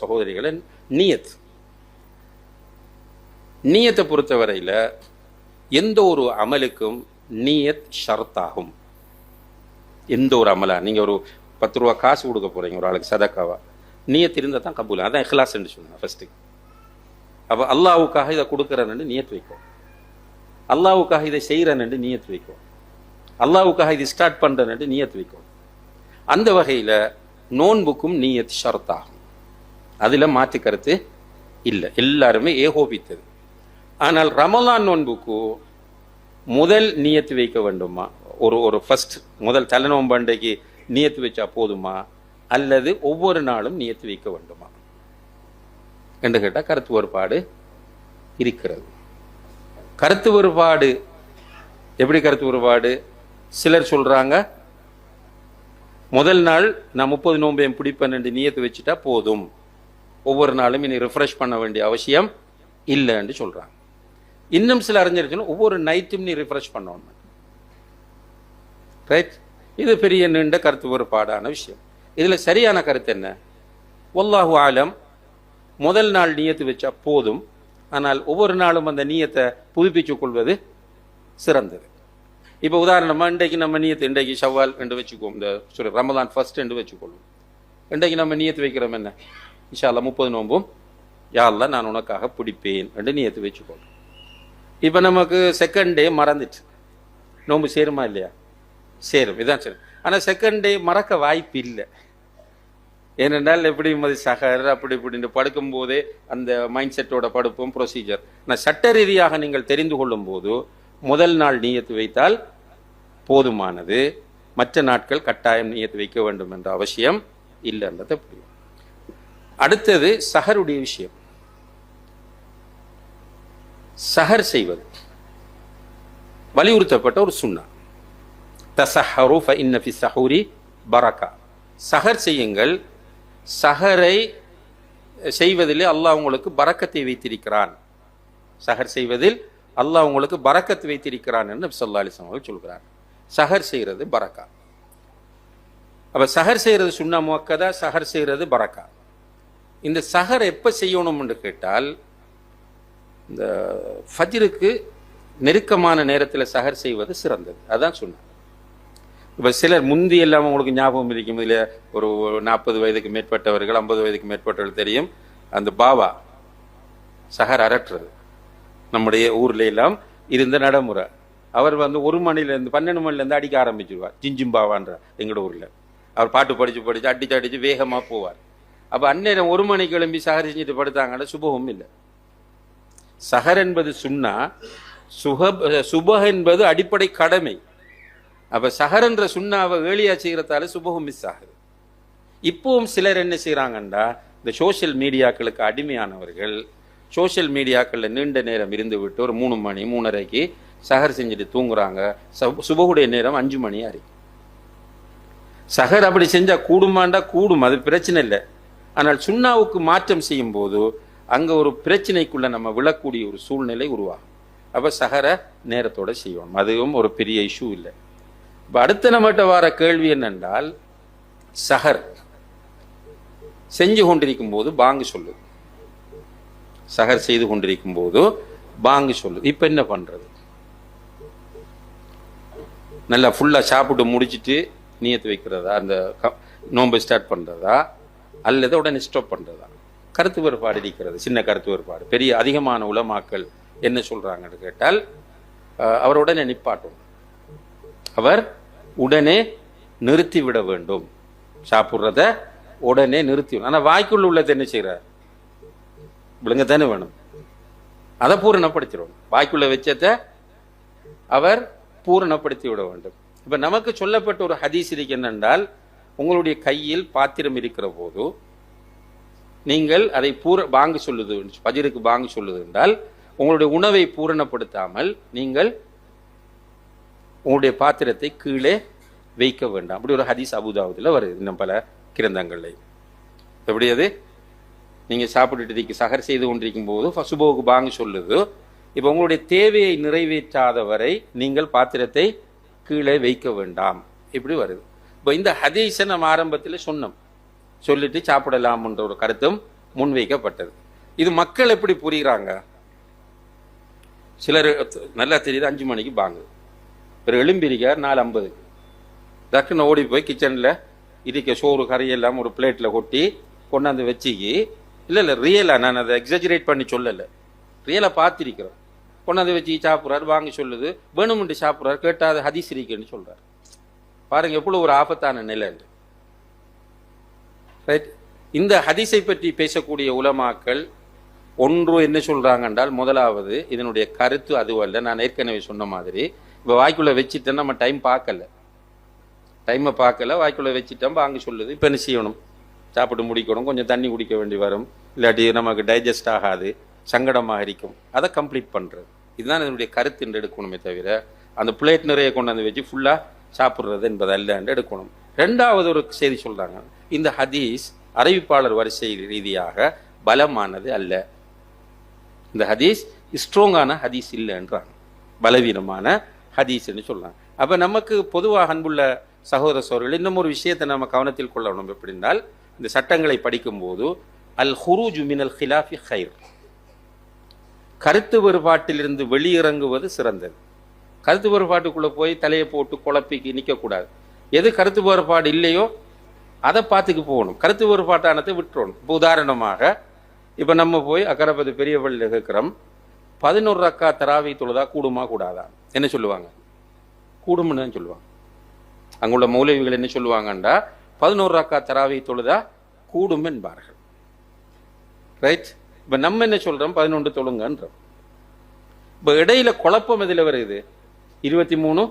சகோதரிகளை நீயத்தை பொறுத்தவரையில் எந்த ஒரு அமலுக்கும் நீயத் ஷர்த்தாகும். எந்த ஒரு அமலா நீங்கள் ஒரு 10 ரூபா காசு கொடுக்க போறீங்க ஒரு ஆளுக்கு சதக்காவா, நீயத் இருந்தால் தான் கபூல். அதான் இஹ்லாஸ் என்று சொன்னேன் ஃபர்ஸ்ட். அப்போ அல்லாவுக்காக இதை கொடுக்குறேன்னு நீயத் வைக்கும், அல்லாவுக்காக இதை செய்கிறேன்னு நீயத் வைக்கும், அல்லாவுக்காக இதை ஸ்டார்ட் பண்ணுறேன்னு நீயத் வைக்கும். அந்த வகையில் நோன்புக்கும் நீயத் ஷர்த்தாகும், அதில் மாற்று கருத்து இல்லை, எல்லாருமே ஏகோபித்தது. ஆனால் ரமலான் நோன்புக்கு முதல் நியத்து வைக்க வேண்டுமா? ஒரு ஃபர்ஸ்ட் முதல் தலைநோம்பண்டைக்கு நியத்து வச்சா போதுமா, அல்லது ஒவ்வொரு நாளும் நியத்து வைக்க வேண்டுமா என்று கேட்டால் கருத்து வேறுபாடு இருக்கிறது. கருத்து வேறுபாடு எப்படி? கருத்து வேறுபாடு, சிலர் சொல்றாங்க முதல் நாள் நான் 30 நோம்பையும் பிடிப்பேன் என்று நியத்து வச்சுட்டா போதும், ஒவ்வொரு நாளும் இனி ரிஃப்ரெஷ் பண்ண வேண்டிய அவசியம் இல்லைன்னு சொல்றாங்க. இன்னும் சில அறிஞர்கள் ஒவ்வொரு நைட்டும் நீ ரிஃப்ரெஷ் பண்ணணும். ரைட், இது பெரிய நீண்ட கருத்து வேறுபாடான விஷயம். இதுல சரியான கருத்து என்ன? வல்லாஹு ஆலம், முதல் நாள் நியத்து வச்சா போதும், ஆனால் ஒவ்வொரு நாளும் அந்த நியத்தை புதுப்பிச்சுக் கொள்வது சிறந்தது. இப்போ உதாரணமா இன்றைக்கு நம்ம நியத்து, இன்றைக்கு ஷவ்வால் என்று வச்சுக்குவோம், இந்த ரமலான் ஃபர்ஸ்ட் என்று வச்சுக்கொள்வோம். இன்றைக்கு நம்ம நியத்து வைக்கிறோம் என்ன? இன்ஷா அல்லாஹ் 30 நோம்பும் யா அல்லாஹ் நான் உனக்காக பிடிப்பேன் என்று நியத்து வச்சுக்கொள்வோம். இப்போ நமக்கு செகண்ட் டே மறந்துட்டு நோம்பு சேருமா இல்லையா? சேரும், இதுதான் சரி. ஆனால் செகண்ட் டே மறக்க வாய்ப்பு இல்லை. ஏனென்றால் எப்படி சஹர் அப்படி இப்படின்னு படுக்கும் போதே அந்த மைண்ட் செட்டோட படுப்போம் ப்ரொசீஜர். ஆனால் சட்ட ரீதியாக நீங்கள் தெரிந்து கொள்ளும் போது முதல் நாள் நியத்து வைத்தால் போதுமானது, மற்ற நாட்கள் கட்டாயம் நியத்து வைக்க வேண்டும் என்ற அவசியம் இல்லைன்றதை புரியும். அடுத்தது சஹருடைய விஷயம். சஹர் செய்வது வலியுறுத்தப்பட்ட ஒரு சுன்னா. தஸஹரு ஃபஇன்ன ஃபி ஸஹூரி பரக்கா, சஹர் செய்யுங்கள், சஹரை செய்வதில் அல்லாஹ் உங்களுக்கு பரக்கத்தை வைத்திருக்கிறான், சஹர் செய்வதில் அல்லாஹ் உங்களுக்கு பரக்கத்தை வைத்திருக்கிறான் என்று நபி ஸல்லல்லாஹு அலைஹி வஸல்லம் சொல்கிறார். சஹர் செய்கிறது பரக்கா. அப்ப சஹர் செய்கிறது சுன்னா முஅக்கதா, சஹர் செய்கிறது பரக்கா. இந்த சஹர் எப்ப செய்யணும் என்று கேட்டால், இந்த ஃபஜ்ருக்கு நெருக்கமான நேரத்தில் சஹர் செய்வது சிறந்தது. அதான் சொன்னார். இப்போ சிலர் முந்தி எல்லாம் உங்களுக்கு ஞாபகம் இருக்கும், இதில் ஒரு 40 வயதுக்கு மேற்பட்டவர்கள் 50 வயதுக்கு மேற்பட்டவர்கள் தெரியும், அந்த பாவா சஹர் அரட்டுறது நம்முடைய ஊர்ல எல்லாம் இருந்த நடைமுறை. அவர் 1 மணிலேருந்து 12 மணிலேருந்து அடிக்க ஆரம்பிச்சிருவார், ஜிஞ்சிம் பாவான்ற எங்களோட ஊரில். அவர் பாட்டு படித்து அடிச்சு வேகமாக போவார். அப்போ அந்நேரம் 1 மணிக்கு கிளம்பி சஹர் செஞ்சுட்டு படுத்தாங்கன்னா சுபகம் இல்லை. சஹர் என்பது சுன்னா, சுபஹ் என்பது அடிப்படை கடமை. அப்ப சஹர் என்ற சுன்னாவை ஏழியா செய்யறதால சுபகம் மிஸ் ஆகுது. இப்பவும் சிலர் என்ன செய்யறாங்கன்னா, இந்த சோசியல் மீடியாக்களுக்கு அடிமையானவர்கள் சோசியல் மீடியாக்கள்ல நீண்ட நேரம் இருந்து விட்டு ஒரு 3 மணி 3:30க்கு சஹர் செஞ்சுட்டு தூங்குறாங்க. சுபகுடைய நேரம் 5 மணி ஆகும். சஹர் அப்படி செஞ்சா கூடுமாண்டா கூடும், அது பிரச்சனை இல்லை. ஆனால் சுன்னாவுக்கு மாற்றம் செய்யும் போது அங்க ஒரு பிரச்சனைக்குள்ள நம்ம விழக்கூடிய ஒரு சூழ்நிலை உருவாகும். அப்ப சஹரை நேரத்தோட செய்யணும், அதுவும் ஒரு பெரிய இஷ்யூ இல்லை. இப்ப அடுத்த நம்மகிட்ட வர கேள்வி என்னென்றால், சஹர் செஞ்சு கொண்டிருக்கும் போது பாங்கு சொல்லுது, சஹர் செய்து கொண்டிருக்கும் போது பாங்கு சொல்லுது. இப்ப என்ன பண்றது? நல்லா ஃபுல்லா சாப்பிட்டு முடிச்சுட்டு நியத்து வைக்கிறதா, அந்த நோன்பு ஸ்டார்ட் பண்றதா, அல்லது உடனே ஸ்டாப் பண்றதா? கருத்து வேறுபாடு இருக்கிறது, சின்ன கருத்து வேறுபாடு. பெரிய அதிகமான உலமாக்கள் என்ன சொல்றாங்கன்னு கேட்டால், அவர் உடனே நிப்பாட்டும், அவர் உடனே நிறுத்தி விட வேண்டும், சாப்பிட்றத உடனே நிறுத்தி. ஆனா வாய்க்குள்ள உள்ளதை என்ன செய்யறார்? விழுங்கத்தானே வேணும், அதை பூரணப்படுத்திடும். வாய்க்குள்ள வச்சத அவர் பூரணப்படுத்தி விட வேண்டும். இப்ப நமக்கு சொல்லப்பட்ட ஒரு ஹதீஸ் இருக்கு என்னென்றால், உங்களுடைய கையில் பாத்திரம் இருக்கிற போது நீங்கள் அதை பாங்கு சொல்லுது, ஃபஜ்ருக்கு பாங்கு சொல்லுது என்றால், உங்களுடைய உணவை பூரணப்படுத்தாமல் நீங்கள் உங்களுடைய பாத்திரத்தை கீழே வைக்க வேண்டாம். அப்படி ஒரு ஹதீஸ் அபூதாவுதுல வருது, இன்னும் பல கிரந்தங்கள்ல. எப்படி அது? நீங்க சாப்பிட்டுட்டு சஹர் செய்து கொண்டிருக்கும் போது சுபோவுக்கு பாங்கு சொல்லுது. இப்ப உங்களுடைய தேவையை நிறைவேற்றாத வரை நீங்கள் பாத்திரத்தை கீழே வைக்க வேண்டாம், இப்படி வருது. இப்போ இந்த ஹதீஸை நம்ம ஆரம்பத்தில் சொன்னோம். சொல்லிட்டு சாப்பிடலாம்ன்ற ஒரு கருத்தும் முன்வைக்கப்பட்டது. இது மக்கள் எப்படி புரிகிறாங்க? சிலர் நல்லா தெரியுது 5 மணிக்கு பாங்கு, ஒரு எலும்பிரிக்கார் 4:50 டக்குன்னு ஓடி போய் கிச்சனில் இருக்க சோறு கறியெல்லாம் ஒரு பிளேட்டில் கொட்டி கொண்டாந்து வச்சுக்கி, இல்லை ரியலாக நான் அதை எக்ஸாஜரேட் பண்ணி சொல்லலை, ரியலாக பார்த்திருக்கிறோம், கொண்டாந்து வச்சு சாப்பிட்றாரு, வாங்கி சொல்லுது, வேணுமென்று சாப்பிட்றாரு, கேட்டால் அது ஹதீஸ் இருக்குன்னு சொல்கிறார். பாருங்க எவ்வளோ ஒரு ஆபத்தான நிலை. ரைட். இந்த ஹதீஸை பற்றி பேசக்கூடிய உலமாக்கள் ஒன்று என்ன சொல்றாங்க என்றால், முதலாவது இதனுடைய கருத்து அதுவல்ல. நான் ஏற்கனவே சொன்ன மாதிரி இப்போ வாய்க்குள்ள வச்சுட்டேன், நம்ம டைமை பார்க்கல, வாய்க்குள்ள வச்சுட்டோம், வாங்க சொல்லுது, இப்போ என்ன செய்யணும், சாப்பிட்டு முடிக்கணும், கொஞ்சம் தண்ணி குடிக்க வேண்டி வரும், இல்லாட்டி நமக்கு டைஜஸ்ட் ஆகாது, சங்கடமாக இருக்கும், அதை கம்ப்ளீட் பண்ணுறது. இதுதான் இதனுடைய கருத்து என்று எடுக்கணுமே தவிர அந்த பிளேட் நிறைய கொண்டாந்து வச்சு ஃபுல்லாக சாப்பிட்றது என்பது அல்ல என்று எடுக்கணும். ரெண்டாவது ஒரு செய்தி சொல்றாங்க, இந்த ஹதீஸ் அறிவிப்பாளர் வரிசை ரீதியாக பலமானது அல்ல, இந்த ஹதீஸ் ஸ்ட்ராங்கான ஹதீஸ் இல்லைன்றாங்க, பலவீனமான ஹதீஸ்ன்னு சொல்றாங்க. அப்ப நமக்கு பொதுவாக அன்புள்ள சகோதர சோழர்கள் இன்னும் ஒரு விஷயத்தை நம்ம கவனத்தில் கொள்ளணும். எப்படின்னால், இந்த சட்டங்களை படிக்கும் போது அல் ஹுரூஜு மினல் ஹிலாஃபி ஹைர், கருத்து வேறுபாட்டிலிருந்து வெளியிறங்குவது சிறந்தது. கருத்து வேறுபாட்டுக்குள்ள போய் தலையை போட்டு குழப்பிக்கு நிற்கக்கூடாது. எது கருத்து வேறுபாடு இல்லையோ அதை பார்த்துக்கு போகணும், கருத்து வேறுபாட்டானதை விட்டுறணும். இப்போ உதாரணமாக இப்போ நம்ம போய் அக்கரைப்பது பெரிய பள்ளியில் கேட்குறோம், 11 ரக்கா தராவி தொழுதா கூடுமா கூடாதா? என்ன சொல்லுவாங்க? கூடும்னு தான் சொல்லுவாங்க. அங்குள்ள மௌலவிகள் என்ன சொல்லுவாங்கண்டா, 11 ரக்கா தராவி தொழுதா கூடும் என்பார்கள். ரைட். இப்போ நம்ம என்ன சொல்றோம், 11 தொழுங்கன்றோம். இப்போ இடையில குழப்பம் எதில் வருது, 23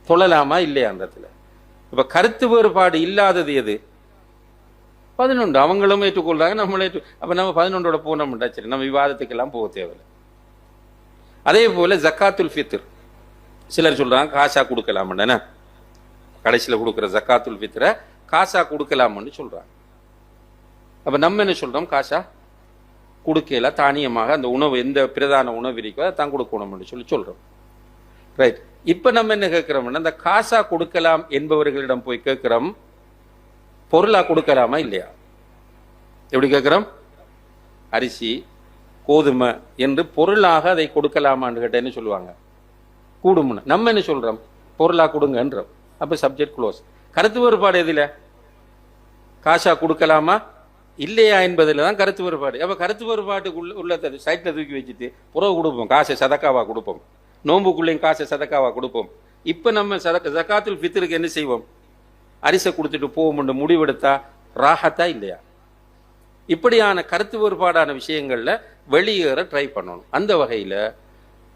தொழலாமா இல்லையான்றதுல. இப்ப கருத்து வேறுபாடு இல்லாதது எது? 11. அவங்களும் ஏற்றுக்கொள்றாங்க, நம்மளே அப்ப நம்ம 11ஓட போனோம்டா சரி, நம்ம விவாதத்துக்கெல்லாம் போக தேவையில்லை. அதே போல ஜக்காத்துல் ஃபித்ர், சிலர் சொல்றாங்க காசா கொடுக்கலாம்னா, கடைசியில் கொடுக்குற ஜக்காத்துல் ஃபித்ரை காசா கொடுக்கலாம்னு சொல்றாங்க. அப்ப நம்ம என்ன சொல்றோம், காசா கொடுக்கல, தானியமாக அந்த உணவு எந்த பிரதான உணவு இருக்கோ அதை தான் கொடுக்கணும்னு சொல்றோம். ரைட். இப்ப நம்ம என்ன கேட்கிறோம்னா, அந்த காசா கொடுக்கலாம் என்பவர்களிடம் போய் கேட்கிறோம், பொருளா கொடுக்கலாமா இல்லையா? எப்படி கேட்கிறோம்? அரிசி கோதுமை என்று பொருளாக அதை கொடுக்கலாமான்னு கேட்டேன்னு சொல்லுவாங்க, கூடும்னு. நம்ம என்ன சொல்றோம், பொருளா கொடுங்கன்றோம். அப்ப சப்ஜெக்ட் க்ளோஸ். கருத்து வேறுபாடு எதுல? காசா கொடுக்கலாமா இல்லையா என்பதில் தான் கருத்து வேறுபாடு. அப்ப கருத்து வேறுபாட்டுக்கு உள்ளதை சைட்ல தூக்கி வச்சுட்டு புறவு கொடுப்போம், காசை சதக்காவா கொடுப்போம், நோம்புக்குள்ளேயும் காசை சதக்காவா கொடுப்போம். இப்ப நம்ம ஜக்காத்துல் ஃபித்ருக்கு என்ன செய்வோம், அரிசை கொடுத்துட்டு போவோம்னு முடிவெடுத்தா ராஹத்தா இல்லையா? இப்படியான கருத்து வேறுபாடான விஷயங்கள்ல வெளியேற ட்ரை பண்ணணும். அந்த வகையில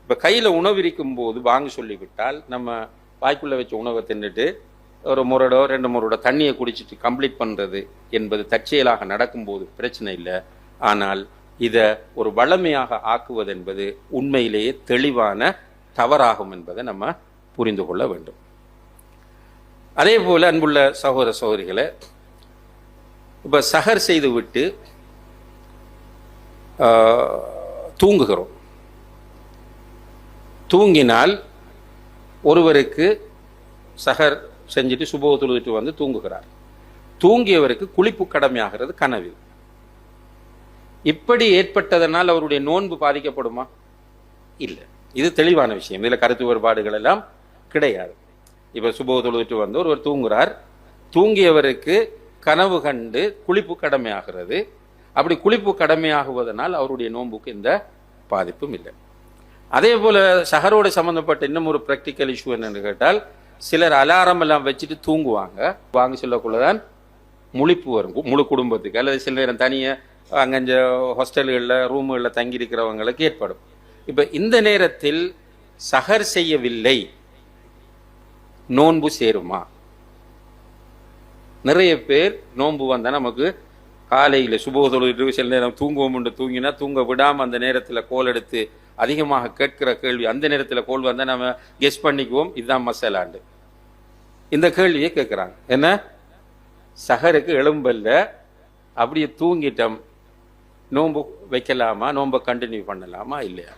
இப்ப கையில உணவு இருக்கும் போது வாங்க சொல்லிவிட்டால், நம்ம வாய்க்குள்ள வச்ச உணவை தின்னுட்டு ஒரு முரடோ 2 முரடோ தண்ணியை குடிச்சிட்டு கம்ப்ளீட் பண்றது என்பது தற்செயலாக நடக்கும்போது பிரச்சனை இல்லை. ஆனால் இதை ஒரு வளமையாக ஆக்குவது என்பது உண்மையிலேயே தெளிவான தவறாகும் என்பதை நம்ம புரிந்து கொள்ள வேண்டும். அதே போல அன்புள்ள சகோதர சகோதரிகளை, இப்ப சஹர் செய்து விட்டு தூங்குகிறோம். தூங்கினால் ஒருவருக்கு சஹர் செஞ்சுட்டு சுபஹ் தொழுதுட்டு வந்து தூங்குகிறார். தூங்கியவருக்கு குளிப்பு கடமையாகிறது கனவில். இப்படி ஏற்பட்டதனால் அவருடைய நோன்பு பாதிக்கப்படுமா? இல்லை. இது தெளிவான விஷயம். இதுல கருத்து வேறுபாடுகள் எல்லாம் கிடையாது. இப்ப சுபஹ் தொழுதுட்டு வந்து ஒருவர் தூங்குறார், தூங்கியவருக்கு கனவு கண்டு குளிப்பு கடமையாகிறது. அப்படி குளிப்பு கடமையாகுவதனால் அவருடைய நோன்புக்கு எந்த பாதிப்பும் இல்லை. அதே போல சஹரோடு சம்பந்தப்பட்ட இன்னும் ஒரு பிராக்டிக்கல் இஷ்யூ என்னன்னு கேட்டால், சிலர் அலாரம் எல்லாம் வச்சுட்டு தூங்குவாங்க. வாங்க சொல்லக்குள்ளதான் முழிப்பு வரும் முழு குடும்பத்துக்கு, அல்லது சில நேரம் தனியாக அங்கஞ்ச ஹாஸ்டல்களில் ரூமுகளில் தங்கி இருக்கிறவங்களுக்கு ஏற்படும். இப்ப இந்த நேரத்தில் சஹர் செய்யவில்லை, நோன்பு சேருமா? நிறைய பேர் நோன்பு வந்தா நமக்கு காலையில் சுபஹ் தொழுது சில நேரம் தூங்குவோம், தூங்கினா தூங்க விடாம அந்த நேரத்தில் கோல் எடுத்து அதிகமாக கேட்கிற கேள்வி, அந்த நேரத்தில் கோல் வந்தால் நம்ம கெஸ் பண்ணிக்குவோம் இதுதான் மசாலாண்டு. இந்த கேள்வியை கேட்குறாங்க, என்ன சஹருக்கு எலும்பல்ல அப்படியே தூங்கிட்டோம், நோன்பு வைக்கலாமா, நோன்பை கண்டினியூ பண்ணலாமா இல்லையா?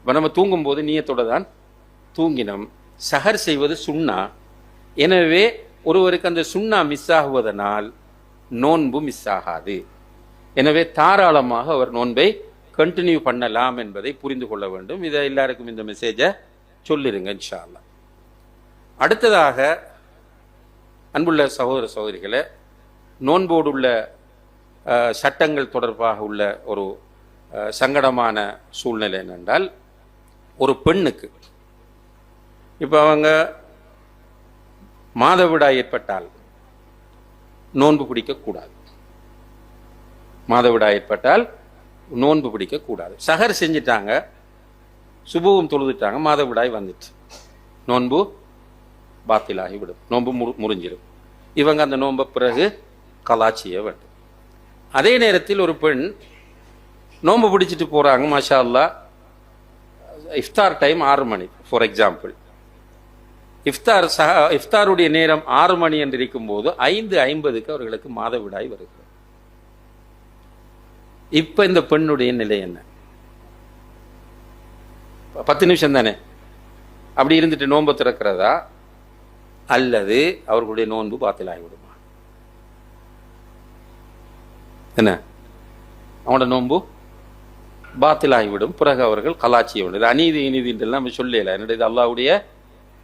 இப்போ நம்ம தூங்கும்போது நியத்தோட தான் தூங்கினோம். சஹர் செய்வது சுன்னா. எனவே ஒருவருக்கு அந்த சுன்னா மிஸ் ஆகுவதனால் நோன்பு மிஸ் ஆகாது. எனவே தாராளமாக அவர் நோன்பை கண்டினியூ பண்ணலாம் என்பதை புரிந்து கொள்ள வேண்டும். இதை எல்லாருக்கும் இந்த மெசேஜை சொல்லிருங்க இன்ஷா அல்லாஹ். அடுத்ததாக அன்புள்ள சகோதர சகோதரிகளை, நோன்போடு உள்ள சட்டங்கள் தொடர்பாக உள்ள ஒரு சங்கடமான சூழ்நிலை என்னென்றால், ஒரு பெண்ணுக்கு இப்போ அவங்க மாதவிடாய் ஏற்பட்டால் நோன்பு பிடிக்கக்கூடாது. மாதவிடாய் ஏற்பட்டால் நோன்பு பிடிக்கக்கூடாது. சஹர் செஞ்சிட்டாங்க, சுபுவும் தொழுதுட்டாங்க, மாதவிடாய் வந்துட்டு நோன்பு பாத்திலாகி விடும், நோன்பு முறிஞ்சிடும். இவங்க அந்த நோன்பை பிறகு கலா செய்ய வேண்டும். அதே நேரத்தில் ஒரு பெண் நோன்பு பிடிச்சிட்டு போகிறாங்க, மாஷா அல்லாஹ், இஃப்தார் டைம் 6 மணி ஃபார் எக்ஸாம்பிள். இஃப்தாருடைய நேரம் 6 மணி என்று இருக்கும்போது 5:50 அவர்களுக்கு மாதவிடாய் வருகிறது. இப்ப இந்த பெண்ணுடைய நிலை என்ன? 10 நிமிஷம் தானே, அப்படி இருந்துட்டு நோன்பு திறக்கிறதா அல்லது அவர்களுடைய நோன்பு பாத்திலாகிவிடுமா? என்ன, அவனோட நோன்பு பாத்திலாகிவிடும். பிறகு அவர்கள் கலாச்சிய வேண்டும். அநீதி இனிதி என்றெல்லாம் நம்ம சொல்லல. என்னுடைய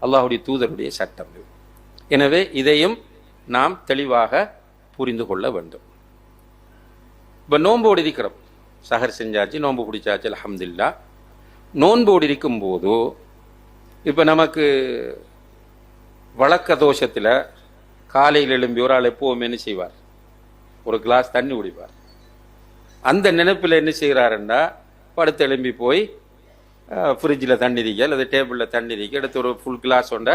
அல்லாஹுடைய தூதருடைய சட்டம். எனவே இதையும் நாம் தெளிவாக புரிந்து கொள்ள வேண்டும். இப்போ நோன்போடு இருக்கிறோம், சஹர் செஞ்சாச்சு, நோன்பு பிடிச்சாச்சு, அல்ஹம்துலில்லாஹ். நோன்போடு இருக்கும்போது இப்போ நமக்கு வழக்க தோஷத்தில் காலையில் எழும்பி ஒரு ஆள் எப்போவுமே என்ன செய்வார், ஒரு கிளாஸ் தண்ணி குடிப்பார். அந்த நினைப்பில் என்ன செய்கிறாருன்னா, படுத்து எழும்பி போய் ஃப்ரிட்ஜில் தண்ணி இருக்க அல்லது டேபிளில் தண்ணி இருக்க எடுத்து ஒரு ஃபுல் கிளாஸ் ஒன்றை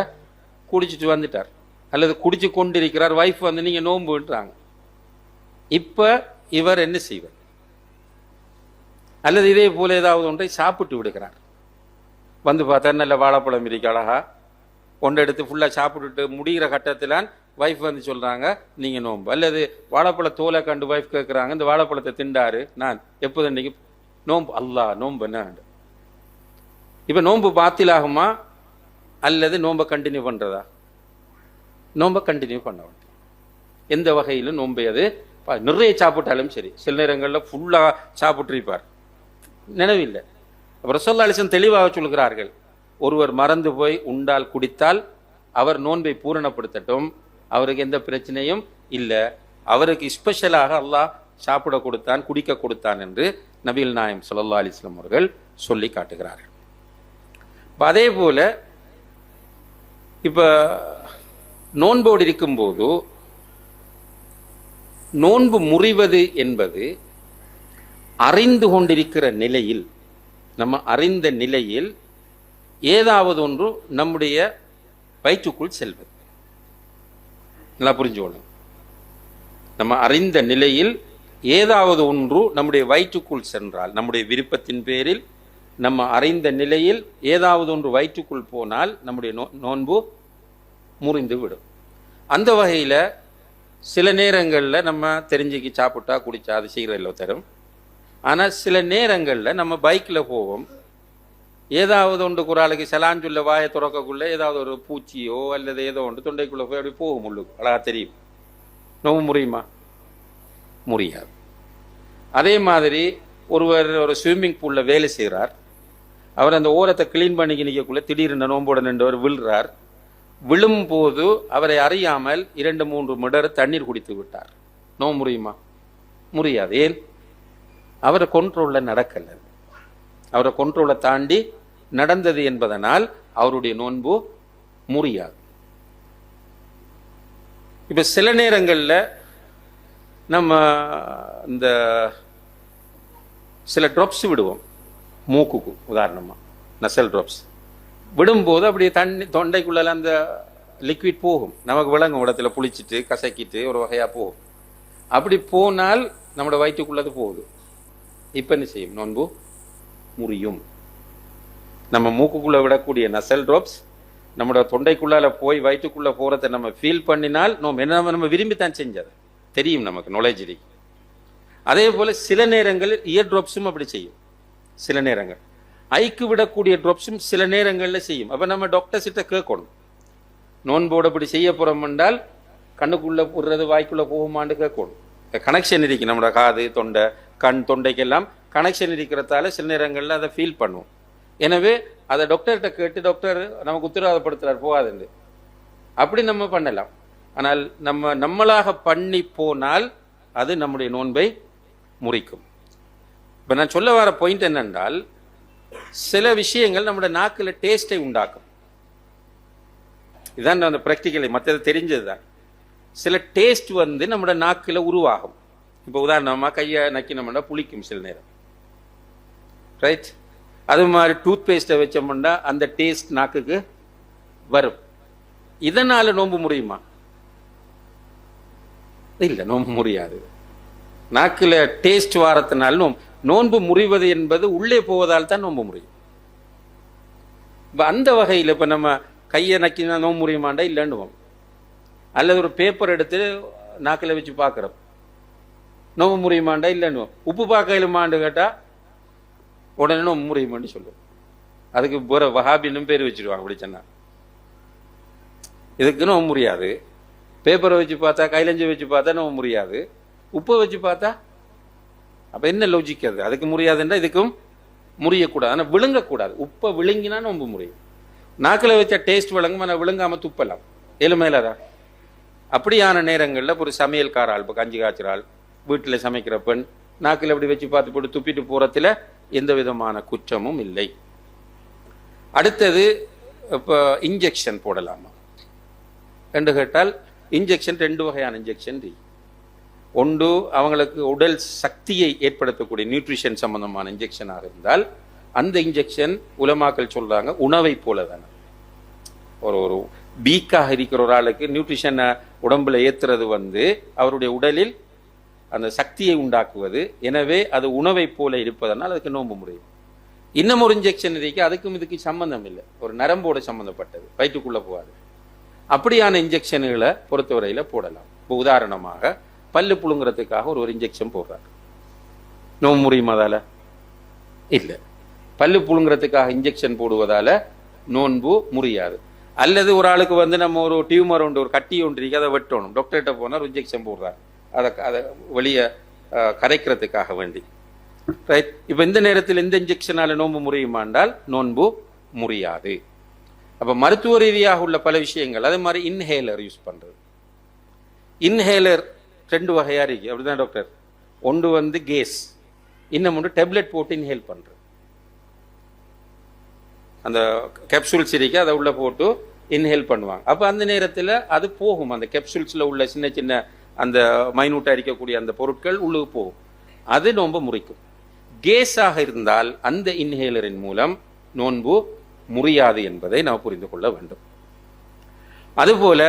குடிச்சிட்டு வந்துட்டார், அல்லது குடிச்சு கொண்டு இருக்கிறார். வைஃப் வந்து நீங்கள் நோன்புன்றாங்க. இப்போ இவர் என்ன செய்வார்? அல்லது இதே போல ஏதாவது ஒன்றை சாப்பிட்டு விடுகிறார். வந்து பார்த்தா நல்ல வாழைப்பழம் இருக்கு, அழகா கொண்டு எடுத்து ஃபுல்லாக சாப்பிட்டுட்டு முடிகிற கட்டத்தில் வைஃப் வந்து சொல்கிறாங்க நீங்கள் நோன்பு. அல்லது வாழைப்பழ தோலை கண்டு வைஃப் கேட்குறாங்க, இந்த வாழைப்பழத்தை திண்டாரு, நான் எப்போது இன்றைக்கி நோன்பு, அல்லாஹ் நோன்பு என்ன? இப்போ நோன்பு பாத்திலாகுமா அல்லது நோன்பை கண்டினியூ பண்ணுறதா? நோன்பை கண்டினியூ பண்ண வேண்டும். எந்த வகையிலும் நோன்பை அது நிறைய சாப்பிட்டாலும் சரி, சில நேரங்களில் ஃபுல்லாக சாப்பிட்ருப்பார், நினைவில்லை. அப்புறம் ரசூலுல்லாஹி அலைஹி வஸல்லம் தெளிவாக சொல்கிறார்கள், ஒருவர் மறந்து போய் உண்டால் குடித்தால் அவர் நோன்பை பூரணப்படுத்தட்டும், அவருக்கு எந்த பிரச்சனையும் இல்லை, அவருக்கு ஸ்பெஷலாக அல்லாஹ் சாப்பிட கொடுத்தான், குடிக்க கொடுத்தான் என்று நபிகள் நாயகம் ஸல்லல்லாஹு அலைஹி வஸல்லம் அவர்கள் சொல்லி காட்டுகிறார்கள். அதே போல இப்போ நோன்போடு இருக்கும்போது நோன்பு முறிவது என்பது அறிந்து கொண்டிருக்கிற நிலையில், நம்ம அறிந்த நிலையில் ஏதாவது ஒன்று நம்முடைய வயிற்றுக்குள் செல்வது. நல்லா புரிஞ்சுக்கணும். நம்ம அறிந்த நிலையில் ஏதாவது ஒன்று நம்முடைய வயிற்றுக்குள் சென்றால், நம்முடைய விருப்பத்தின் பேரில் நம்ம அறிந்த நிலையில் ஏதாவது ஒன்று வயிற்றுக்குள் போனால் நம்முடைய நோன்பு முறிந்து விடும். அந்த வகையில் சில நேரங்களில் நம்ம தெரிஞ்சுக்கி சாப்பிட்டா குடிச்சா அது செய்கிறதில்ல தரும். ஆனால் சில நேரங்களில் நம்ம பைக்கில் போவோம், ஏதாவது ஒன்று குறாலுக்கு செலாஞ்சுள்ள வாயை துறக்கக்குள்ளே ஏதாவது ஒரு பூச்சியோ அல்லது ஏதோ ஒன்று தொண்டைக்குள்ளே போய் அப்படி போகும், உள்ளுக்கு அழகா தெரியும். நோவு முறியுமா? முடியாது. அதே மாதிரி ஒருவர் ஒரு ஸ்விம்மிங் பூலில் வேலை செய்கிறார், அவர் அந்த ஓரத்தை கிளீன் பண்ணிக்க நிற்கக்குள்ளே திடீர்னு நோம்போட நின்றவர் விழுறார். விழும்போது அவரை அறியாமல் 2-3 மிடர் தண்ணீர் குடித்து விட்டார். நோவு முறியுமா? முடியாது. ஏன்? அவரை கொண்ட்ரோலில் நடக்கலை, அவரை கொண்ட்ரோலை தாண்டி நடந்தது என்பதனால் அவருடைய நோன்பு முறியாது. இப்போ சில நேரங்களில் நம்ம இந்த சில ட்ராப்ஸ் விடுவோம் மூக்குக்கு, உதாரணமாக நசல் ட்ராப்ஸ் விடும்போது அப்படியே தண்ணி தொண்டைக்குள்ள அந்த லிக்விட் போகும், நமக்கு விளங்கும், இடத்துல புளிச்சிட்டு கசக்கிட்டு ஒரு வகையாக போகும். அப்படி போனால் நம்மளோட வயிற்றுக்குள்ளது போகுது. இப்போ என்ன செய்யும்? நோன்பு முறியும். நம்ம மூக்குக்குள்ளே விடக்கூடிய நசல் ட்ராப்ஸ் நம்மளோட தொண்டைக்குள்ளால போய் வயிற்றுக்குள்ளே போகிறத நம்ம ஃபீல் பண்ணினால் நம்ம விரும்பித்தான் செஞ்சது தெரியும், நமக்கு நாலேஜ் இருக்கு. அதே போல் சில நேரங்களில் இயர் ட்ராப்ஸும் அப்படி செய்யும். சில நேரங்கள் ஐக்கு விடக்கூடிய ட்ராப்ஸும் சில நேரங்களில் செய்யும். அப்போ நம்ம டாக்டர்ஸ்கிட்ட கேட்கணும், நோன்போடு அப்படி செய்ய போகிறோம் என்றால் கண்ணுக்குள்ளே விடுறது வாய்க்குள்ளே போகுமான்னு கேட்கணும். கனெக்ஷன் இருக்கு, நம்மளோட காது தொண்டை கண் தொண்டைக்கெல்லாம் கனெக்ஷன் இருக்கிறதால சில நேரங்களில் அதை ஃபீல் பண்ணுவோம். எனவே அதை டாக்டர்கிட்ட கேட்டு டாக்டர் நமக்கு உத்தரவாதப்படுத்துகிறார் போகாதுண்டு, அப்படி நம்ம பண்ணலாம். ஆனால் நம்மளாக பண்ணி போனால் அது நம்முடைய நோன்பை முறிக்கும். இப்போ நான் சொல்ல வர பாயிண்ட் என்னென்றால், சில விஷயங்கள் நம்முடைய நாக்கில் டேஸ்ட்டை உண்டாக்கும். இதுதான் அந்த ப்ராக்டிக்கலி, மற்றது தெரிஞ்சது தான். சில டேஸ்ட் நம்முடைய நாக்கில் உருவாகும். இப்போ உதாரணமாக கையை நக்கினோம்னா புளிக்கும் சில நேரம், ரைட்? அது மாதிரி டூத் பேஸ்ட்டை வச்சோம்னா அந்த டேஸ்ட் நாக்குக்கு வரும். இதனால நோன்பு முடியுமா? இல்லை, நோன்பு முடியாது. நாக்கில் டேஸ்ட் வாரத்தினால நோன்பு முறிவது என்பது உள்ளே போவதால் தான் நோன்பு முடியும். இப்போ அந்த வகையில் இப்போ நம்ம கையை நக்கினா நோன்பு முடியுமாண்டா இல்லைன்னுவோம். அல்லது ஒரு பேப்பர் எடுத்து நாக்கில் வச்சு பார்க்குறோம், நோம்பு முறியுமாண்டா இல்லைன்னுவோம். உப்பு பார்க்கலுமான்னு கேட்டால் உடனே நோம்பு முறியுமான்னு சொல்லுவோம். அதுக்கு வேற வஹாபின்னு பேர் வச்சுருவாங்க. அப்படி சொன்னா இதுக்கு நோம்பு முடியாது. பேப்பரை வச்சு பார்த்தா, கைலஞ்சி வச்சு பார்த்தா நோம்பு முடியாது. உப்பை வச்சு பார்த்தா அப்போ என்ன லாஜிக் அது? அதுக்கு முடியாதுன்றா இதுக்கும் முறியக்கூடாது, ஆனால் விழுங்கக்கூடாது. உப்பை விழுங்கினா நோம்பு முடியும். நாக்கில் வச்ச டேஸ்ட் விளங்கும், ஆனால் விழுங்காமல் துப்பலாம், எலுமையிலதான். அப்படியான நேரங்களில் ஒரு சமையல்காரால், இப்போ கஞ்சி காய்ச்சறாள், வீட்டில் சமைக்கிற பெண் நாக்கில் அப்படி வச்சு பார்த்து போட்டு துப்பிட்டு போகிறதுல எந்த விதமான குற்றமும் இல்லை. அடுத்தது, இப்போ இன்ஜெக்ஷன் போடலாமா என்று கேட்டால், இன்ஜெக்ஷன் 2 வகையான இன்ஜெக்ஷன். ஒன்று அவங்களுக்கு உடல் சக்தியை ஏற்படுத்தக்கூடிய நியூட்ரிஷன் சம்பந்தமான இன்ஜெக்ஷனாக இருந்தால் அந்த இன்ஜெக்ஷன் உலமாக்கள் சொல்றாங்க உணவை போல தானே. ஒரு வீக்காக இருக்கிற ஒரு ஆளுக்கு நியூட்ரிஷனை உடம்புல ஏற்றுறது அவருடைய உடலில் அந்த சக்தியை உண்டாக்குவது. எனவே அது உணவை போல இருப்பதனால் அதுக்கு நோன்பு முடியும். இன்னும் ஒரு இன்ஜெக்ஷன் இருக்கு, அதுக்கும் இதுக்கு சம்பந்தம் இல்லை, ஒரு நரம்போட சம்பந்தப்பட்டது, வயிற்றுக்குள்ள போகாது. அப்படியான இன்ஜெக்ஷன்களை பொறுத்தவரையில் போடலாம். இப்போ உதாரணமாக பல்லு புழுங்குறதுக்காக ஒரு இன்ஜெக்ஷன் போடுறாங்க, நோம்பு முடியும் அதால? இல்லை. பல்லு புழுங்குறதுக்காக இன்ஜெக்ஷன் போடுவதால நோன்பு முறியாது. அல்லது ஒரு ஆளுக்கு நம்ம ஒரு டியூமர் உண்டு, ஒரு கட்டி ஒன்று இருக்கு, அதை வெட்டணும், டாக்டர்கிட்ட போனால் ஒரு இன்ஜெக்ஷன் போடுறாரு, அதை வெளியே கரைக்கிறதுக்காக வேண்டி, ரைட்? இப்போ இந்த நேரத்தில் இந்த இன்ஜெக்ஷனால நோன்பு முறியுமாண்டால் நோன்பு முறியாது. அப்போ மருத்துவ ரீதியாக உள்ள பல விஷயங்கள். அதே மாதிரி இன்ஹேலர் யூஸ் பண்ணுறது. இன்ஹேலர் 2 வகையாக இருக்கு, அப்படிதான் டாக்டர்? ஒன்று கேஸ், இன்னும் ஒன்று டேப்லெட் போட்டு இன்ஹேல் பண்ணுறது. அந்த கேப்சூல்ஸ் இருக்கு, அதை உள்ள போட்டு இன்ஹேல் பண்ணுவாங்க. அப்போ அந்த நேரத்தில் அது போகும், அந்த கேப்சூல்ஸில் உள்ள சின்ன சின்ன அந்த மைனூட்டாக இருக்கக்கூடிய அந்த பொருட்கள் உள்ளுக்கு போகும், அது நோன்பு முறிக்கும். கேஸாக இருந்தால் அந்த இன்ஹேலரின் மூலம் நோன்பு முறியாது என்பதை நாம் புரிந்து கொள்ள வேண்டும். அதுபோல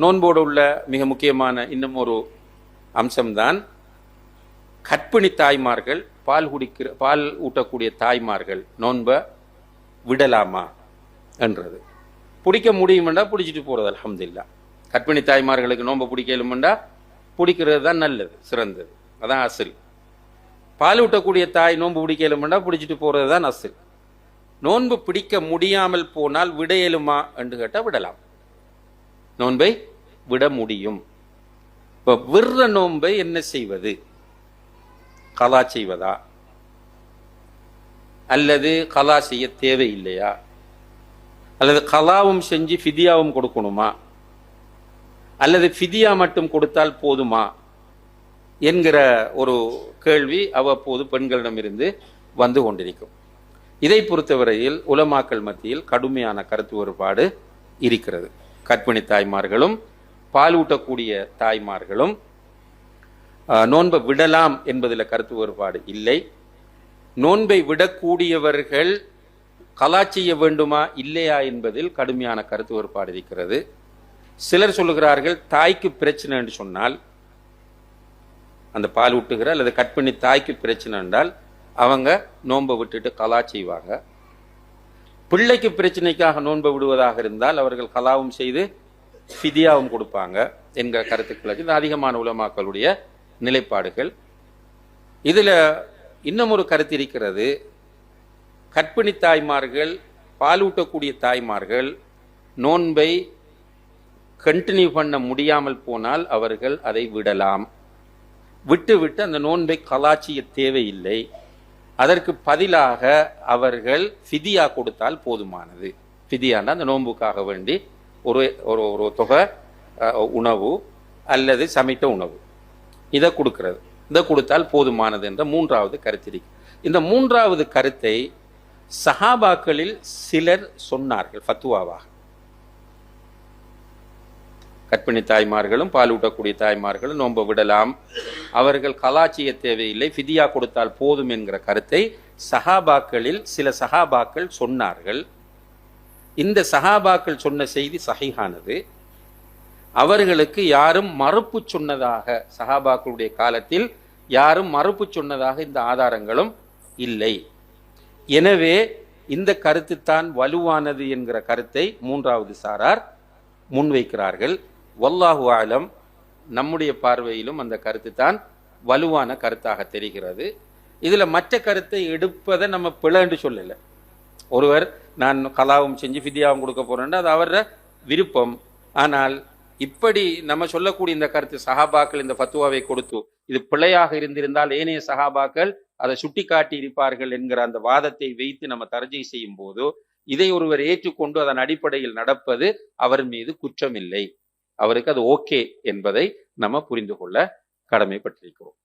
நோன்போடு உள்ள மிக முக்கியமான இன்னும் ஒரு அம்சம்தான் கர்ப்பிணி தாய்மார்கள், பால் ஊட்டக்கூடிய தாய்மார்கள் நோன்பை விடலாமா என்றது. பிடிக்க முடியுமெண்டா பிடிச்சிட்டு போகிறது, அல்ஹம்துலில்லாஹ். கர்ப்பிணி தாய்மார்களுக்கு நோன்பை பிடிக்கலுமெண்டா பிடிக்கிறது தான் நல்லது, சிறந்தது, அதான் அசில். பால் ஊட்டக்கூடிய தாய் நோன்பு பிடிக்கலுமெண்டா பிடிச்சிட்டு போகிறது தான் அசில். நோன்பு பிடிக்க முடியாமல் போனால் விடையலுமா என்று கேட்டால் விடலாம், நோன்பை விட முடியும். இப்போ விடுற நோன்பை என்ன செய்வது? கலா செய்வதா அல்லது கலா செய்ய தேவையில்லையா? அல்லது கலாவும் செஞ்சு ஃபிதியாவும் கொடுக்கணுமா? அல்லது ஃபிதியா மட்டும் கொடுத்தால் போதுமா என்கிற ஒரு கேள்வி அவ்வப்போது பெண்களிடமிருந்து வந்து கொண்டிருக்கும். இதை பொறுத்தவரையில் உலமாக்கள் மத்தியில் கடுமையான கருத்து வேறுபாடு இருக்கிறது. கர்ப்பிணி தாய்மார்களும் பாலூட்டக்கூடிய தாய்மார்களும் நோன்பை விடலாம் என்பதில் கருத்து வேறுபாடு இல்லை. நோன்பை விடக்கூடியவர்கள் கலா செய்ய வேண்டுமா இல்லையா என்பதில் கடுமையான கருத்து வேறுபாடு இருக்கிறது. சிலர் சொல்லுகிறார்கள், தாய்க்கு பிரச்சனை என்று சொன்னால், அந்த பால் ஊட்டுகிற அல்லது கர்ப்பிணி தாய்க்கு பிரச்சனை என்றால் அவங்க நோன்பை விட்டுட்டு கலா செய்வாங்க. பிள்ளைக்கு பிரச்சனைக்காக நோன்பை விடுவதாக இருந்தால் அவர்கள் கலாவும் செய்து ஃபிதியாவும் கொடுப்பாங்க என்கிற கருத்துக்களுக்கு இது அதிகமான உலமாக்களுடைய நிலைப்பாடுகள். இதில் இன்னும் ஒரு கருத்து இருக்கிறது. கர்ப்பிணி தாய்மார்கள், பாலூட்டக்கூடிய தாய்மார்கள் நோன்பை கண்டினியூ பண்ண முடியாமல் போனால் அவர்கள் அதை விடலாம். விட்டு அந்த நோன்பை கலாச்சிய தேவையில்லை. அதற்கு பதிலாக அவர்கள் ஃபிதியா கொடுத்தால் போதுமானது. ஃபிதியான்னா அந்த நோன்புக்காக வேண்டி ஒரு ஒரு தொகை உணவு அல்லது சமைத்த உணவு இதை கொடுக்கிறது. இதை கொடுத்தால் போதுமானது என்ற மூன்றாவது கருத்து. இந்த மூன்றாவது கருத்தை சஹாபாக்களில் சிலர் சொன்னார்கள் ஃபத்துவாவாக. கற்பிணி தாய்மார்களும் பாலூட்டக்கூடிய தாய்மார்களும் நோன்பை விடலாம், அவர்கள் கலாச்சிய தேவையில்லை, ஃபிதியா கொடுத்தால் போதும் என்கிற கருத்தை சஹாபாக்களில் சில சஹாபாக்கள் சொன்னார்கள். இந்த சஹாபாக்கள் சொன்ன செய்தி சஹீஹானது. அவர்களுக்கு யாரும் மறுப்பு சொன்னதாக, சஹாபாக்களுடைய காலத்தில் யாரும் மறுப்பு சொன்னதாக இந்த ஆதாரங்களும் இல்லை. எனவே இந்த கருத்து தான் வலுவானது என்கிற கருத்தை மூன்றாவது சாரார் முன்வைக்கிறார்கள். வல்லாஹு ஆலம், நம்முடைய பார்வையிலும் அந்த கருத்து தான் வலுவான கருத்தாக தெரிகிறது. இதுல மற்ற கருத்தை எடுப்பதை நம்ம பிழைன்னு சொல்லலை. ஒருவர் நான் கலாவும் செஞ்சு ஃபிதியாவும் கொடுக்க போறேன்னா அது அவர விருப்பம். ஆனால் இப்படி நம்ம சொல்லக்கூடிய இந்த கருத்து, சஹாபாக்கள் இந்த ஃபத்துவாவை கொடுத்து இது பிழையாக இருந்திருந்தால் ஏனைய சஹாபாக்கள் அதை சுட்டி காட்டி இருப்பார்கள் என்கிற அந்த வாதத்தை வைத்து நம்ம தர்ஜீ செய்யும் போது இதை ஒருவர் ஏற்றுக்கொண்டு அதன் அடிப்படையில் நடப்பது அவர் மீது குற்றமில்லை, அவருக்கு அது ஓகே என்பதை நம்ம புரிந்து கொள்ள கடமைப்பட்டிருக்கிறோம்.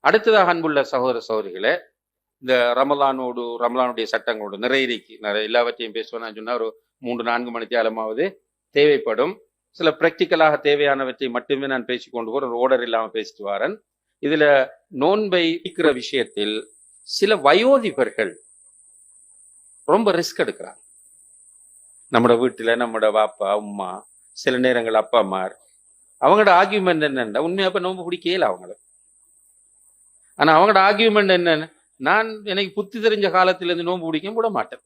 அடுத்ததாக அன்புள்ள சகோதர சகோதரிகளை, இந்த ரமலானுடைய சட்டங்களோடு நிறைய எல்லாவற்றையும் பேசுவேன் சொன்னா ஒரு 3-4 மணி நேரமாவது தேவைப்படும். சில பிராக்டிக்கலாக தேவையானவற்றை மட்டுமே நான் பேசிக்கொண்டு போற ஒரு ஓர்டர் இல்லாமல் பேசிட்டு வரேன். இதுல நோன்பை இருக்கிற விஷயத்தில் சில வயோதிபர்கள் ரொம்ப ரிஸ்க் எடுக்கிறாங்க. நம்மட வீட்டுல நம்மட வாப்பா உம்மா, சில நேரங்கள் அப்பா அம்மார், அவங்களோட ஆர்கியூமெண்ட் என்னன்னா உண்மையா இப்ப நோன்பு பிடிக்கல அவங்கள. ஆனா அவங்களோட ஆர்கியூமெண்ட் என்னன்னு, நான் எனக்கு புத்தி தெரிஞ்ச காலத்துல இருந்து நோன்பு பிடிக்க விட மாட்டேன்.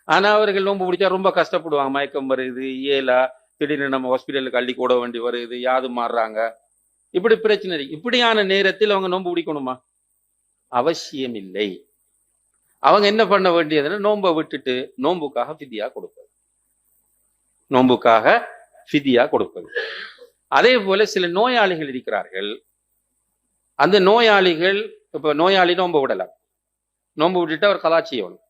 ஆனா அவர்கள் நோன்பு பிடிச்சா ரொம்ப கஷ்டப்படுவாங்க, மயக்கம் வருது, ஏலா, திடீர்னு நம்ம ஹாஸ்பிட்டலுக்கு அள்ளி கூட வேண்டி வருது, யாது மாறுறாங்க, இப்படி பிரச்சனை. இப்படியான நேரத்தில் அவங்க நோன்பு பிடிக்கணுமா? அவசியம் இல்லை. அவங்க என்ன பண்ண வேண்டியதுன்னா நோன்பை விட்டுட்டு நோன்புக்காக ஃபிதியா கொடுப்பது, நோன்புக்காக ஃபிதியா கொடுப்பது. அதே போல சில நோயாளிகள் இருக்கிறார்கள். அந்த நோயாளிகள், இப்ப நோயாளி நோன்பு விடலாம், நோன்பு விட்டுட்டு அவர் கலா செய்யணும்.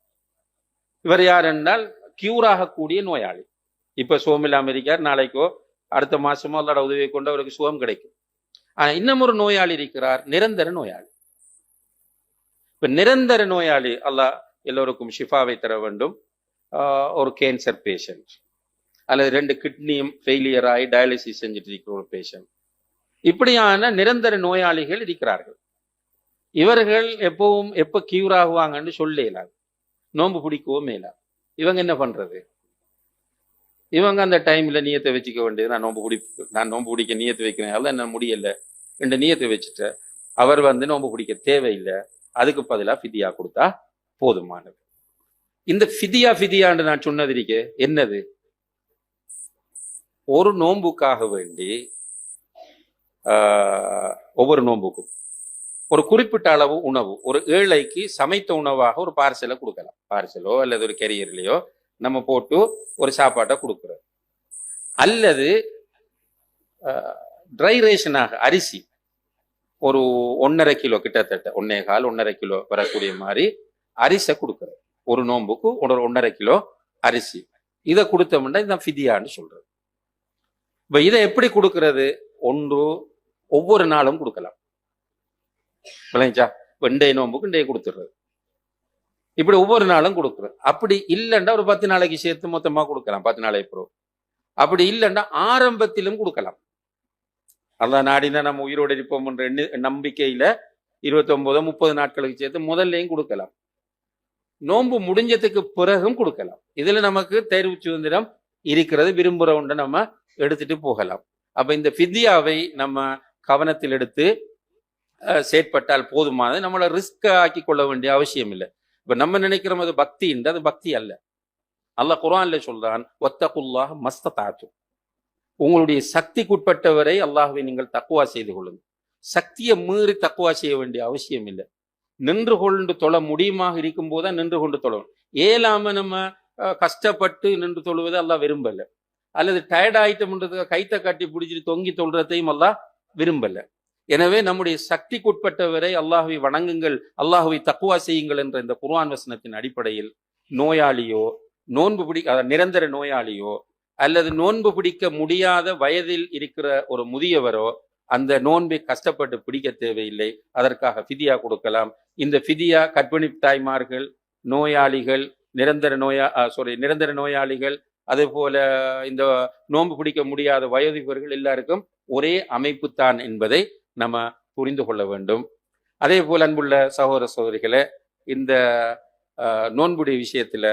இவர் யார் என்றால் கியூராக கூடிய நோயாளி. இப்ப சுகம் இல்லாம இருக்கார், நாளைக்கோ அடுத்த மாசமோ அதோட உதவியை கொண்டு அவருக்கு சுகம் கிடைக்கும். ஆனா இன்னும் ஒரு நோயாளி இருக்கிறார், நிரந்தர நோயாளி. இப்ப நிரந்தர நோயாளி, அல்லாஹ் எல்லோருக்கும் ஷிஃபாவை தர வேண்டும். ஒரு கேன்சர் பேஷண்ட் அல்லது 2 கிட்னியும் ஃபெயிலியர் ஆகி டயாலிசிஸ் செஞ்சுட்டு இருக்கிற ஒரு பேஷண்ட், இப்படியான நிரந்தர நோயாளிகள் இருக்கிறார்கள். இவர்கள் எப்ப கியூர் ஆகுவாங்கன்னு சொல்லலாம், நோன்பு பிடிக்கவும் மேலாம். இவங்க என்ன பண்றது? இவங்க அந்த டைம்ல நியத்தை வச்சுக்க வேண்டியது, நான் நோன்பு பிடிக்க நியத்து வைக்கிறேன், அதான் என்ன முடியல என்ற நியத்தை வச்சுட்டு அவர் நோன்பு பிடிக்க தேவையில்லை, அதுக்கு பதிலாக ஃபிதியா கொடுத்தா போதுமானது. இந்த ஃபிதியான்னு நான் சொன்னது இருக்கே என்னது, ஒரு நோன்புக்காக வேண்டி ஒவ்வொரு நோன்புக்கும் ஒரு குறிப்பிட்ட அளவு உணவு, ஒரு ஏழைக்கு சமைத்த உணவாக ஒரு பார்சலை கொடுக்கலாம், பார்சலோ அல்லது ஒரு கேரியர்லயோ நம்ம போட்டு ஒரு சாப்பாட்டை கொடுக்குறோம். அல்லது ட்ரை ரேஷனாக அரிசி ஒரு 1.5 கிலோ, கிட்டத்தட்ட 1.25-1.5 கிலோ வரக்கூடிய மாதிரி அரிசை கொடுக்குறோம். ஒரு நோன்புக்கு 1.5 கிலோ அரிசி, இதை கொடுத்தோம்னா இதுதான் ஃபிதியான்னு சொல்றது. இப்ப இதை எப்படி கொடுக்கறது? ஒவ்வொரு நாளும் கொடுக்கலாம், விளைஞ்சா இன்றைய நோன்புக்கு இன்றைய கொடுத்துடுறது, இப்படி ஒவ்வொரு நாளும் கொடுக்குறது. அப்படி இல்லைன்னா ஒரு 10 நாளைக்கு சேர்த்து மொத்தமா கொடுக்கலாம், 10 நாளைக்கு அப்புறம். அப்படி இல்லைன்னா ஆரம்பத்திலும் கொடுக்கலாம். அல்லாஹ் நாடினா நம்ம உயிரோடு இருப்போம் என்ற நம்பிக்கையில 29-30 நாட்களுக்கு சேர்த்து முதல்லையும் கொடுக்கலாம், நோன்பு முடிஞ்சதுக்கு பிறகும் கொடுக்கலாம். இதுல நமக்கு தேர்வு சுதந்திரம் இருக்கிறது, விரும்புற ஒன்றை நம்ம எடுத்துட்டு போகலாம். அப்ப இந்த ஃபிதியாவை நம்ம கவனத்தில் எடுத்து செயற்பட்டால் போதுமானது, நம்மளை ரிஸ்க் ஆக்கி கொள்ள வேண்டிய அவசியம் இல்லை. இப்ப நம்ம நினைக்கிறோம் அது பக்தி என்று, அது பக்தி அல்ல. அல்லாஹ் குர்ஆன்ல சொல்றான், வத்தகுல்லாஹ் மஸ்ததாது, உங்களுடைய சக்திக்குட்பட்டவரை அல்லாஹ்வை நீங்கள் தக்வா செய்து கொள்ளுங்கள். சக்தியை மீறி தக்வா செய்ய வேண்டிய அவசியம் இல்லை. நின்று கொண்டு தொழ முடியுமாக இருக்கும் போதுதான் நின்று கொண்டு தொழணும். ஏலாம நம்ம கஷ்டப்பட்டு நின்று தொழுவதை அல்லாஹ் விரும்பல. அல்லது டயர்ட் ஆயிட்டோம்ன்றதுக்கு கைத்தை கட்டி பிடிச்சிட்டு தொங்கி தொல்றதையும் அல்லாஹ் விரும்பல. எனவே நம்முடைய சக்திக்குட்பட்டவரை அல்லாஹுவை வணங்குங்கள், அல்லாஹுவை தக்குவா செய்யுங்கள் என்ற இந்த குர்ஆன் வசனத்தின் அடிப்படையில் நோயாளியோ, நோன்பு நிரந்தர நோயாளியோ, அல்லது நோன்பு பிடிக்க முடியாத வயதில் இருக்கிற ஒரு முதியவரோ அந்த நோன்பை கஷ்டப்பட்டு பிடிக்க தேவையில்லை. அதற்காக ஃபிதியா கொடுக்கலாம். இந்த ஃபிதியா கர்ப்பிணி தாய்மார்கள், நோயாளிகள், நிரந்தர நோயாளிகள், அதே போல இந்த நோன்பு பிடிக்க முடியாத வயோதிபர்கள் எல்லாருக்கும் ஒரே அமைப்பு தான் என்பதை நம்ம புரிந்து கொள்ள வேண்டும். அதே போல அன்புள்ள சகோதர சகோதரிகளை, இந்த நோன்புடைய விஷயத்துல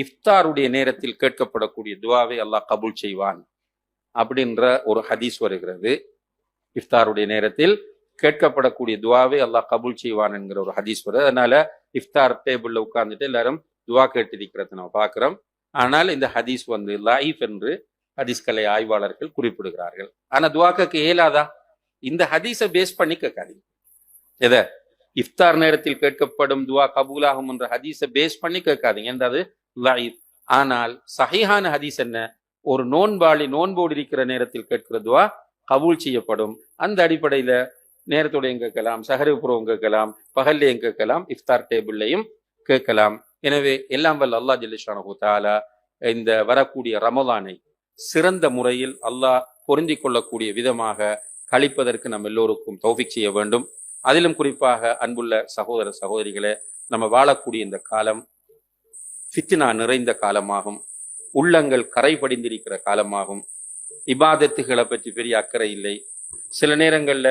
இஃப்தாருடைய நேரத்தில் கேட்கப்படக்கூடிய துவாவை அல்லாஹ் கபூல் செய்வான் அப்படின்ற ஒரு ஹதீஸ் வருகிறது. இஃப்தாருடைய நேரத்தில் கேட்கப்படக்கூடிய துவாவை அல்லாஹ் கபூல் செய்வான் என்கிற ஒரு ஹதீஸ் வருது. அதனால இஃப்தார் டேபிள்ல உட்கார்ந்துட்டு எல்லாரும் துவா கேட்டிருக்கிறத நம்ம பார்க்கிறோம். ஆனால் இந்த ஹதீஸ் லைஃப் என்று ஹதீஸ் கலை ஆய்வாளர்கள் குறிப்பிடுகிறார்கள். ஆனா துவா கேட்க இயலாதா? இந்த ஹதீஸை பேஸ் பண்ணி கேட்காதீங்க. எதை? இஃப்தார் நேரத்தில் கேட்கப்படும் துவா கபூலாகும் என்ற ஹதீஸை பேஸ் பண்ணி கேட்காதீங்க. எந்த லைஃப். ஆனால் சஹீஹான ஹதீஸ் என்ன? ஒரு நோன்பாளி நோன்போடு இருக்கிற நேரத்தில் கேட்கிற துவா கபூல் செய்யப்படும். அந்த அடிப்படையில நேரத்தோடையும் கேட்கலாம், சஹருபுரம் கேட்கலாம், பகல்லையும் கேட்கலாம், இஃப்தார் டேபிள்லையும் கேட்கலாம். எனவே எல்லாம் வல்ல அல்லாஹ் ஜல்ல ஷானஹு தஆலா இந்த வரக்கூடிய ரமலானை சிறந்த முறையில் அல்லாஹ் பொருந்தி கொள்ளக்கூடிய விதமாக கழிப்பதற்கு நம்ம எல்லோருக்கும் தௌஃபீக் செய்ய வேண்டும். அதிலும் குறிப்பாக அன்புள்ள சகோதர சகோதரிகளே, நம்ம வாழக்கூடிய இந்த காலம் ஃபித்னா நிறைந்த காலமாகும். உள்ளங்கள் கரை படிந்திருக்கிற காலமாகும். இபாதத்துகளை பற்றி பெரிய அக்கறை இல்லை. சில நேரங்கள்ல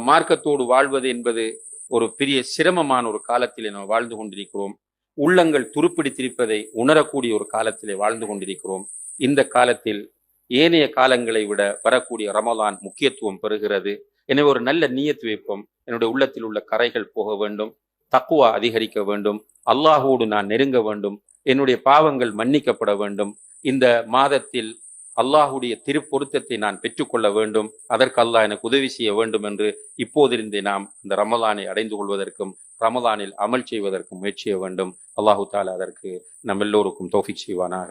மார்க்கத்தோடு வாழ்வது என்பது ஒரு பெரிய சிரமமான ஒரு காலத்திலே நம்ம வாழ்ந்து கொண்டிருக்கிறோம். உள்ளங்கள் துருப்பிடித்திருப்பதை உணரக்கூடிய ஒரு காலத்திலே வாழ்ந்து கொண்டிருக்கிறோம். இந்த காலத்தில் ஏனைய காலங்களை விட வரக்கூடிய ரமலான் முக்கியத்துவம் பெறுகிறது. எனவே ஒரு நல்ல நியத்து வைப்போம். என்னுடைய உள்ளத்தில் உள்ள கரைகள் போக வேண்டும், தக்குவா அதிகரிக்க வேண்டும், அல்லாஹோடு நான் நெருங்க வேண்டும், என்னுடைய பாவங்கள் மன்னிக்கப்பட வேண்டும். இந்த மாதத்தில் அல்லாஹுடைய திருப்பொருத்தத்தை நான் பெற்றுக்கொள்ள வேண்டும். அதற்கு அல்லாஹ் எனக்கு உதவி செய்ய வேண்டும் என்று இப்போதிருந்தே நாம் இந்த ரமலானை அடைந்து கொள்வதற்கும் ரமலானில் அமல் செய்வதற்கும் முயற்சி செய்ய வேண்டும். அல்லாஹு தஆலா அதற்கு நம் எல்லோருக்கும் தௌஃபீக் செய்வானாக.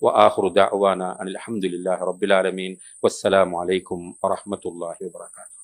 வஆஹிரு தஅவானா அனில் ஹம்துலில்லாஹி ரப்பில் ஆலமீன். வஸ்ஸலாமு அலைக்கும் வரஹ்மத்துல்லாஹி வபரகாத்துஹு.